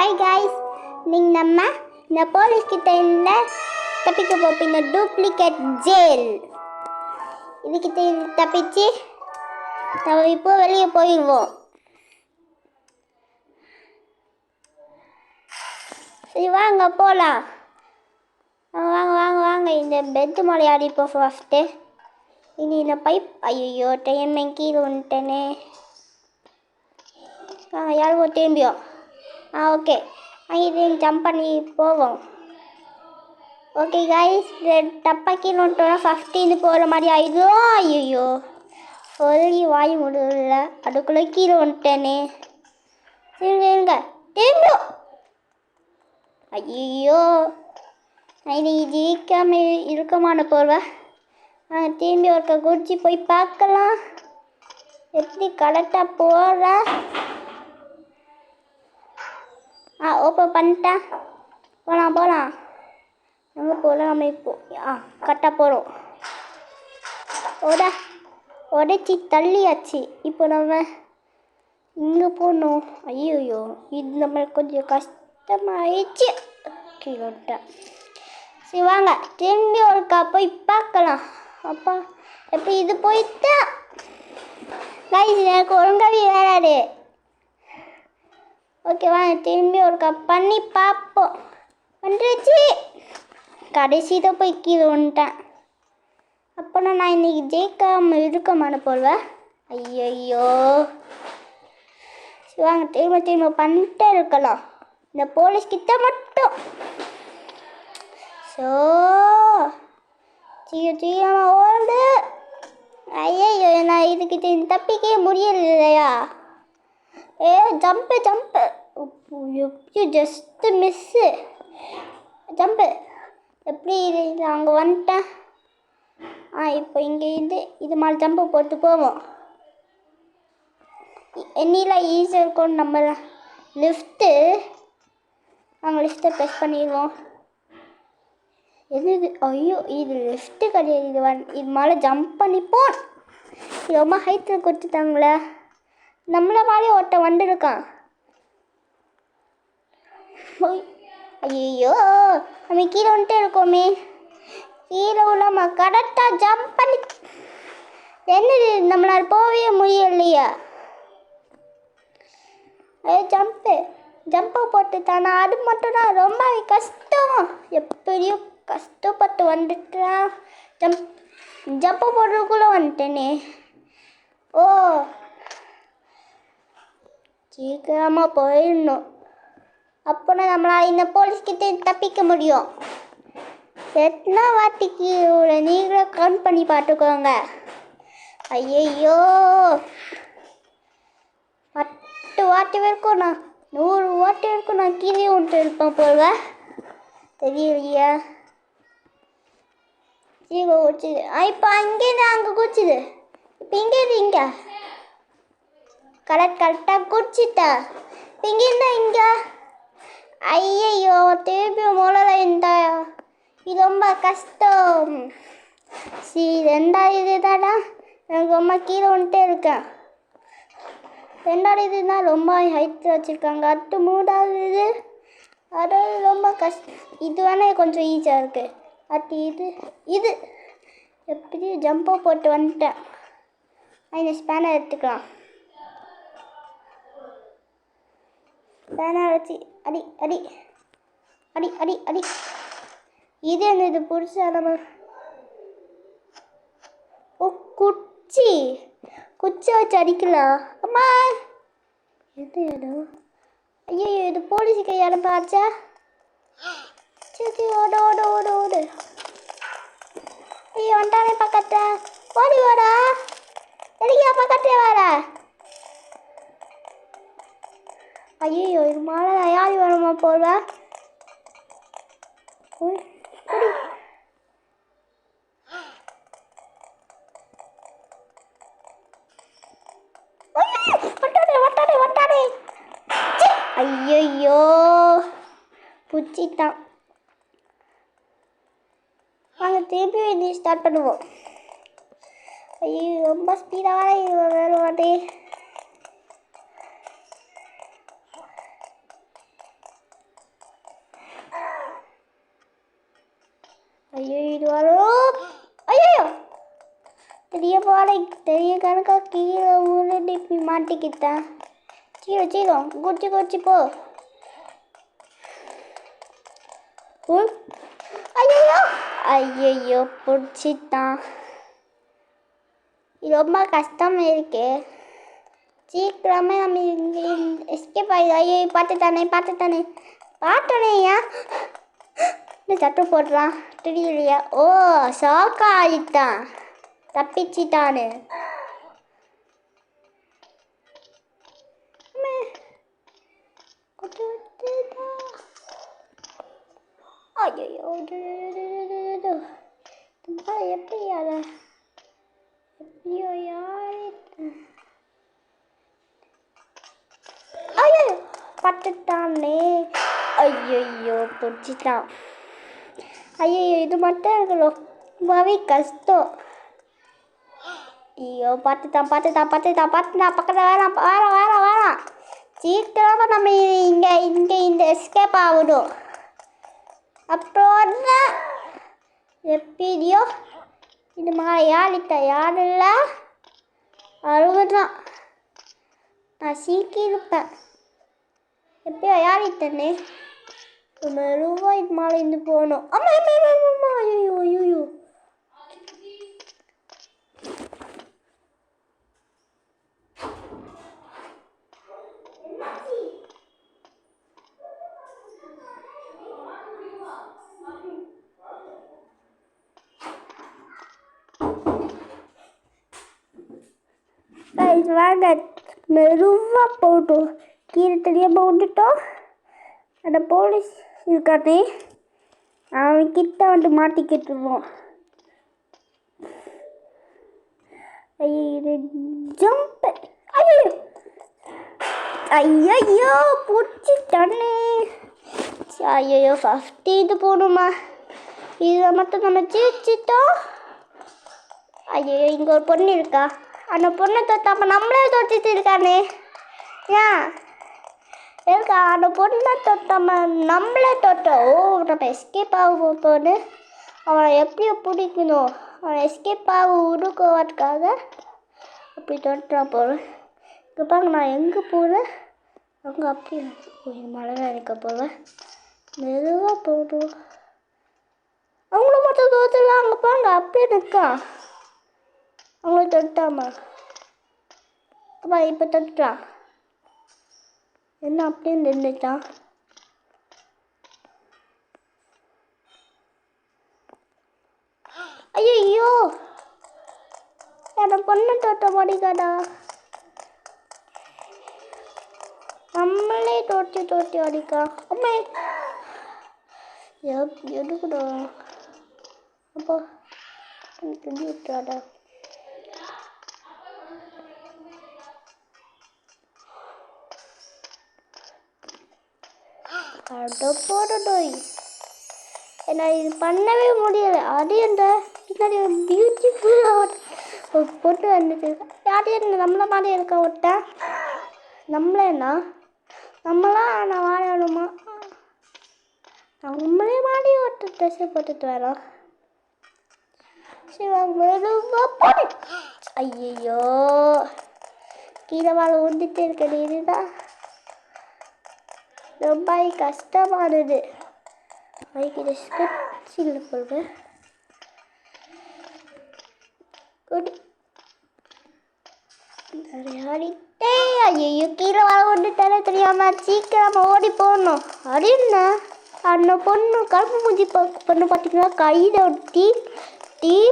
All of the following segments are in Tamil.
ஹாய் காய்ஸ், நீங்கள் நம்ம இந்த போலீஸ்கிட்ட இருந்த தப்பிக்க போப்பீங்க டூப்ளிகேட் ஜெயில். இதுக்கிட்ட தப்பிச்சு நம்ம இப்போ வெளியே போயிடுவோம். சரி வாங்க போகலாம். வாங்க வாங்க வாங்க. இந்த பெட்டு மேலே ஆடிப்போம் ஃபஸ்ட்டு. இனி இந்த பைப் ஐயோ டைம் கீழே வந்துட்டேனே. வாங்க யாரும் திரும்பியும். ஓகே அங்கே ஜம்ப் பண்ணி போவோம். ஓகே காய்ஸ், டப்பா கீழே வந்துட்டோன்னா ஃபஸ்ட்டு இது போகிற மாதிரி ஆயிடும். ஐயோ சொல்லி வாய் முடியல, அதுக்குள்ளே கீழே வந்துட்டேனே. சரி இருங்க திரும்பியும். ஐயோ இன்னைக்கு ஜெயிக்காம இருக்கமான போர்வேன். திரும்பி ஒருக்க குடிச்சு போய் பார்க்கலாம் எப்படி கரெக்டாக போகிற. ஓப்பன் பண்ணிட்டேன். போகலாம் போகலாம். எங்கே போகலாம் நம்ம இப்போ? கரெக்டாக போகிறோம். உடச்சி தள்ளியாச்சு. இப்போ நம்ம இங்கே போகணும். ஐயோ இது நம்மளுக்கு கொஞ்சம் கஷ்டமாயிடுச்சு. கீழே சரி வாங்க திரும்பி ஒருக்கா போய் பார்க்கலாம். அப்பா எப்போ இது போயிட்டா கைஸ் எனக்கு ஒழுங்காவே வேறாது. ஓகே வாங்க திரும்பி ஒருக்கா பண்ணி பார்ப்போம். வந்துருச்சு. கடைசியில் போய் கீழே வந்துட்டேன். அப்போனா நான் இன்னைக்கு ஜெயிக்காமல் இருக்கமான போல்வேன். ஐயோ சரி வாங்க திரும்ப பண்ணிட்டே இருக்கலாம். இந்த போலீஸ்கிட்ட மட்டும் சீக்கிரமாக ஓடு. ஐயோ நான் இதுக்கிட்ட தப்பிக்கவே முடியலையா? ஜம்ப்பு எப்படி ஜஸ்ட்டு மிஸ்ஸு. ஜம்ப்பு எப்படி இது அங்கே வந்துட்டேன். இப்போ இங்கே இது மாதிரி ஜம்பு போட்டு போவோம். என்னிலாம் ஈஸியாக இருக்கும். நம்ம லிஃப்ட்டு நாங்கள் லிஃப்ட்டை ப்ரெஸ் பண்ணிடுவோம். இது ஐயோ இது லிஃப்ட்டு கிடையாது. இது மேலே ஜம்ப் பண்ணிப்போம். இது ரொம்ப ஹைட்டில் கொடுத்துட்டாங்களே. நம்மளை மாதிரி ஒருத்தன் வந்துருக்கான். ஐயோ நம்ம கீழே வந்துட்டே இருக்கோமே. கீழே உள்ளாம கரெக்டாக ஜம்ப் பண்ணி என்னது நம்மளால் போகவே முடியலையா? ஜம்பை போட்டு தானே அது மட்டும் தான் ரொம்ப கஷ்டம். எப்படியோ கஷ்டப்பட்டு வந்துட்டான். ஜம்பை போடுறதுக்குள்ளே வந்துட்டேனே. சீக்கிரமாக போயிடணும். அப்போனா நம்மளால் இந்த போலீஸ்கிட்ட தப்பிக்க முடியும். எத்தனை வாட்டிக்கு நீங்களும் கவுண்ட் பண்ணி பார்த்துக்கோங்க. ஐயோ 10 வாட்டி வரைக்கும் நான் 100 வாட்டி வரைக்கும் நான் கீழே விட்டு இருப்பேன் போல்வேன். தெரியலையா? சீக்கிரம் குடிச்சுது. இப்போ அங்கேருந்து அங்கே குடிச்சுது. இப்போ இங்கேருந்து இங்கே கரெக்டாக குடிச்சிட்டா. இப்போ இங்கேருந்து இங்கே ஐயோ திருப்பி முதல்ல இருந்தா. இது ரொம்ப கஷ்டம். ரெண்டாவது தானா எனக்கு ரொம்ப கீழே வந்துட்டே இருக்கேன். ரெண்டாவது இதுதான் ரொம்ப ஹைட்டில் வச்சுருக்காங்க. அடுத்து மூணாவது அது ரொம்ப கஷ்டம். இது வேணால் கொஞ்சம் ஈஸியாக இருக்குது. அடுத்து இது எப்படி ஜம்பை போட்டு வந்துட்டேன். இந்த ஸ்பேனர் எடுத்துக்கலாம். ஸ்பேனர் வச்சு அடி அடி அடி அடி அடி. இது என்ன இது புதுசாக நம்ம குச்சி வச்சு அடிக்கலாம். அம்மா எது இடம்? ஐயோ இது போலீஸுக்கு இடம் பாச்சா. சரி ஓடு ஓடு ஓடு ஓடு. ஐயோ வண்டானே பக்கத்தை ஓடி வாடா. எதுக்கியா பக்கத்தே வர? ஐயோ இது மாலை யார் வேணுமா போடுவா? ஐயோ புச்சிட்டான். வாங்க திருப்பி இது ஸ்டார்ட் பண்ணுவோம். ஐயோ ரொம்ப ஸ்பீடாக வேறு வாட்டி. ஐயோ இது வரும். ஐயோ தெரிய கணக்கா கீழே உருட்டி மாட்டிக்கிட்டேன். சீரம் குச்சி போ. ஐயோ பிடிச்சிட்டான். இது ரொம்ப கஷ்டம் இருக்கு. சீக்கிரமே நம்ம இங்கே எஸ்கேப் ஆகிடும். ஐயோ பார்த்துட்டானேயா இந்த சட்டை போடுறான் தெரியலையா. ஓ ஷாக்கா ஆகிட்டான், தப்பிச்சிட்டானு. ஐயோ எப்படியோ ஐயோ பட்டுட்டானே. ஐயோ பிடிச்சிட்டான். ஐயோ இது மட்டும் எனக்கு ரொம்பவே கஷ்டம். ஐயோ பார்த்துட்டான் பக்கத்தில் வேணாம். சீக்கிரமாக நம்ம இங்கே இந்த எஸ்கேப் ஆகணும். அப்புறம் எப்படியோ இது மாதிரி யாரும் இல்லை, அழுகுதான். நான் சீக்கிருப்பேன். எப்படியோ யாரிட்டனே மெதுவா இது மேலே இருந்து போகணும். அம்மா ஐயோ வாங்க மெதுவாக போட்டோம். கீழே தெரியாமல் விட்டுட்டோம். அந்த போலீஸ் இருக்கானே அவன் கிட்ட வந்து மாட்டிக்கிட்டுருவோம். ஐயோ ஜம்ப். ஐயோ பிடிச்சிட்டானே. ஐயோ ஃபஸ்ட்டு இது போகணுமா? இதை மட்டும் நம்ம ஜெயிச்சிட்டோம். ஐயோ இங்கே ஒரு பொண்ணு இருக்கா. அந்த பொண்ணை தொட்டாம நம்மளே தொட்டிட்டு இருக்கானே. ஏன் இருக்கா அந்த பொண்ணை தொட்டாம நம்மளே தொட்டோம். நம்ம எஸ்கேப் ஆக போன்னு அவனை எப்படியோ பிடிக்கணும். அவனை எஸ்கேப் ஆக உடுக்குவதுக்காக அப்படி தொட்டான் போகிறேன். இங்கே பாருங்க நான் எங்கே போகிறேன். அங்கே அப்படி மழை நினைக்க போவேன். மெதுவாக போகணும். அவங்கள மட்டும் தோற்றுலாம். அங்கே பாருங்க அப்படியே நிற்கான். அவங்கள தொட்டாமா அப்பா இப்போ தொட்டுட்டான். என்ன அப்படியே நின்றுட்டான். ஐயோ என்ன பொண்ணு தொட்ட மாட்டேங்காடா. நம்மளே தோட்டி அடிக்கா. அம்மே எடுக்கடா. அப்போ துணி விட்டுறாடா. போடணும். என்ன இது பண்ணவே முடியலை. அது இந்த பின்னாடி ஒரு பியூட்டிஃபுல்லாக ஒரு பொண்ணு வந்துட்டு யாரையும் நம்மளை மாதிரி இருக்க விட்டேன். நம்மளேண்ணா நம்மளாம் நான் வாழணுமா? நம்மளே மாடி ஒரு ட்ரெஸ்ஸை போட்டுட்டு வரோம். சரி மெதுவாக போடு. ஐயோ கீழே வாழை உண்டுட்டு இருக்கிறது. இதுதான் ரொம்ப கஷ்டமானது. இது ஸ்கெட்சில் போடுவேன். ஐயோ கீழே வர ஒன்று தர தெரியாம சீக்கிரமா ஓடி போகணும். அப்படின்னு அந்த பொண்ணு கருப்பு மூஞ்சி பொண்ணு பார்த்தீங்கன்னா கையில் ஒரு டீ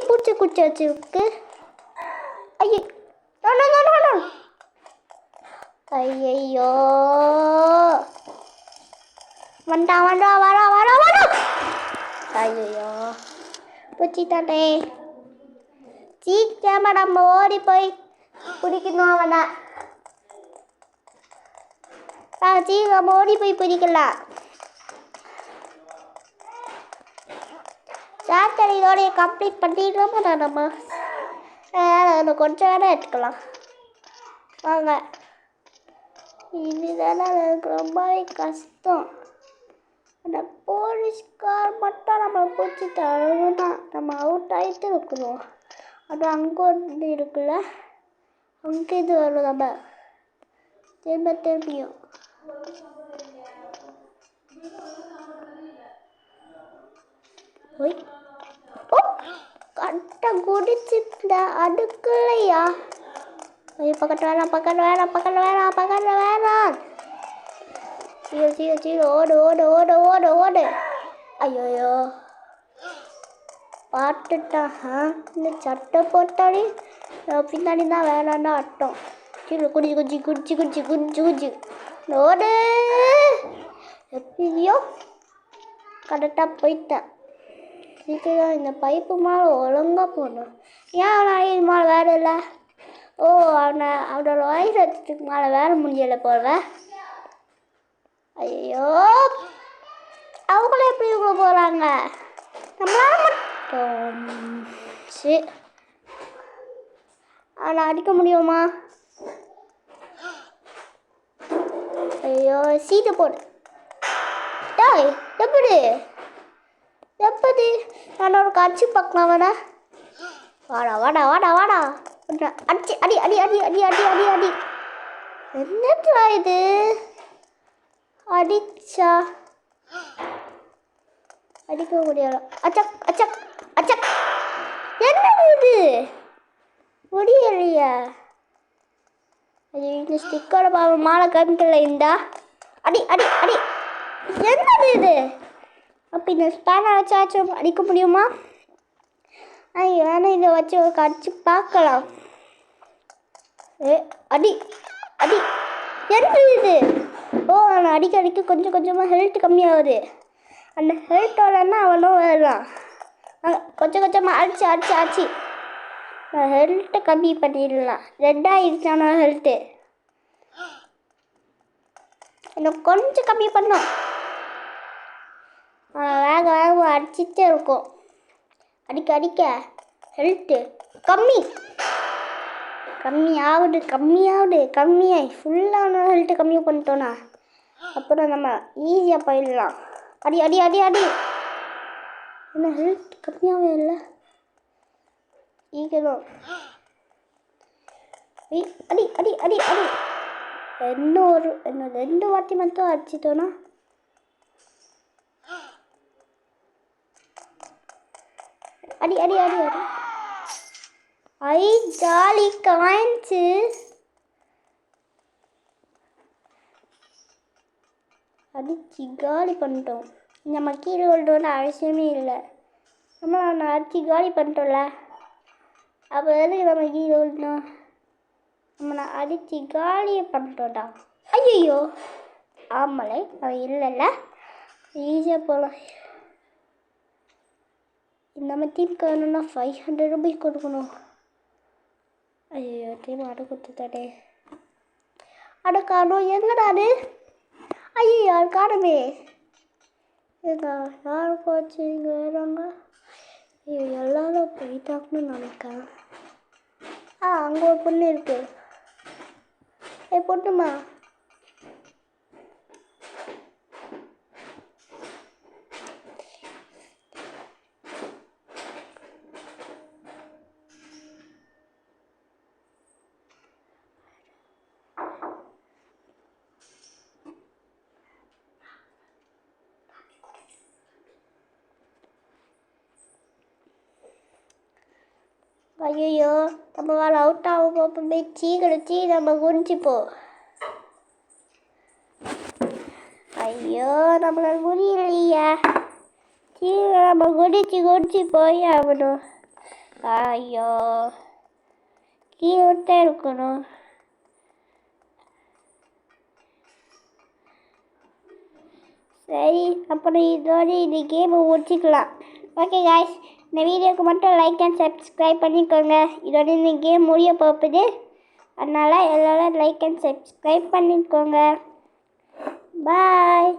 பிடிச்சி குச்சி வச்சுருக்கு. ஐயோ ஐயோ வரா. ஐயோ பிடிச்சிட்டானே. சீக்கிரமா நம்ம ஓடி போய் பிடிக்கணும் அவனை. சீக்கிரமா ஓடி போய் பிடிக்கலாம். சாப்டர் இதோடைய கம்ப்ளீட் பண்ணிடுறோமா? நம்ம கொஞ்சம் நேரம் எடுத்துக்கலாம் வாங்க. இதுதானே எனக்கு ரொம்பவே கஷ்டம். அந்த போலீஸ்கார் மட்டும் நம்ம பிடிச்சிட்டாருன்னா நம்ம அவுட் ஆகிட்டு இருக்கிறோம். அது அங்கே வந்து இருக்குல்ல, அங்கே இது வரும் நம்ம திரும்பியும். கட்ட குடிச்சுட்ட அடுக்கலையா? பக்கத்தில் வேணாம். சீரோ ஓடு. ஐயோ பாட்டுட்டான். இந்த சட்டை போட்டாடி பின்னாடி தான் வேணாண்டா அட்டம். சீரோ குடிச்சு ஓடு. எப்படியோ கரெக்டாக போயிட்டேன். சீக்கிரம் இந்த பைப்பு மேலே ஒழுங்காக போடணும். ஏன் அவனை இது மேலே வேறு இல்லை? அவனோட வயசு வச்சதுக்கு மேலே வேலை முடியலை போல. ஐயோ அவங்களே எப்படி இவ்வளோ போகிறாங்க? நம்மளால மட்டும் சரி அவனை அடிக்க முடியுமா? ஐயோ சீட்டு போடு. டாய் எப்படி நான் ஒரு காட்சி பார்க்கலாம். வாடா அடிச்சு அடி. என்னடா இது? அடிச்சா அடிக்க முடியாது. அச்சக் என்னது இது? முடியலையா? இந்த ஸ்டிக்கோட மாலை கமிக்கல. இந்தா அடி. என்னது இது? அப்போ இந்த ஸ்பேனர் வச்சாச்சும் அடிக்க முடியுமா? வேணா இதை வச்சு ஒரு அடிச்சு பார்க்கலாம். அடி. என்னது இது? நான் அடிக்க கொஞ்சம் கொஞ்சமாக ஹெல்த் கம்மியாகுது. அந்த ஹெல்த்தோடனா அவனும் வரலாம். கொஞ்சம் கொஞ்சமாக அடிச்சு நான் ஹெல்த்தை கம்மி பண்ணிடலாம். ரெட்டாகிடுச்சான ஹெல்த்து இன்னும் கொஞ்சம் கம்மி பண்ணோம். வேக அடிச்சுட்டே இருக்கும். அடிக்க ஹெல்த்து கம்மியாகி ஃபுல்லான ஹெல்த்து கம்மி பண்ணிட்டோன்னா அப்புறம் நம்ம ஈஸியாக போயிடலாம். அடி. என்ன ஹெல்த் கம்மியாகவே இல்லை. ஈகணும் அடி. இன்னும் 2 வாட்டி மட்டும் அடிச்சிட்டோன்னா அடி. ஜாலி காய்ச்சி அடிச்சு காலி பண்ணிட்டோம். நம்ம கீழே விழுந்தோன்னு அவசியமே இல்லை. நம்ம அடிச்சு காலி பண்ணிட்டோம்ல, அப்போ எதுக்கு நம்ம கீழே விழுந்தோம்? நம்ம அடிச்சு காலியை பண்ணிட்டோம்டா. ஐயோ ஆமலை அது இல்லைல்ல, ஈஸியாக போகலாம். நம்ம டீமுக்கு வேணும்னா 500 ரூபாய் கொடுக்கணும். ஐயோ டீம் அடை கொடுத்துட்டாடே. காணும் எங்கடா அது? ஐயோ யார் காணுமே. யார் போச்சு இங்கே வேறாங்க? ஐயோ எல்லாரும் போயிட்டாங்கன்னு நினைக்கிறேன். அங்கே ஒரு பொண்ணு இருக்கு. பொண்ணுமா? ஐயோ நம்ம வேலை அவுட் ஆகும் போய் சீக்கிரச்சி நம்ம குடிச்சுப்போம். ஐயோ நம்மளால முடியலையா? சீக்கிரம் நம்ம குடிச்சு போய் ஆகணும். ஐயோ கீழே இருக்கணும். சரி அப்புறம் இதோட இந்த கேமை முடிச்சுக்கலாம். ஓகே காய்ஸ், இந்த வீடியோக்கு மட்டும் லைக் அண்ட் சப்ஸ்கிரைப் பண்ணிக்கோங்க. இதோட இந்த கேம் முடிய போகுது, அதனால் எல்லோரும் லைக் அண்ட் சப்ஸ்கிரைப் பண்ணிக்கோங்க. பாய்.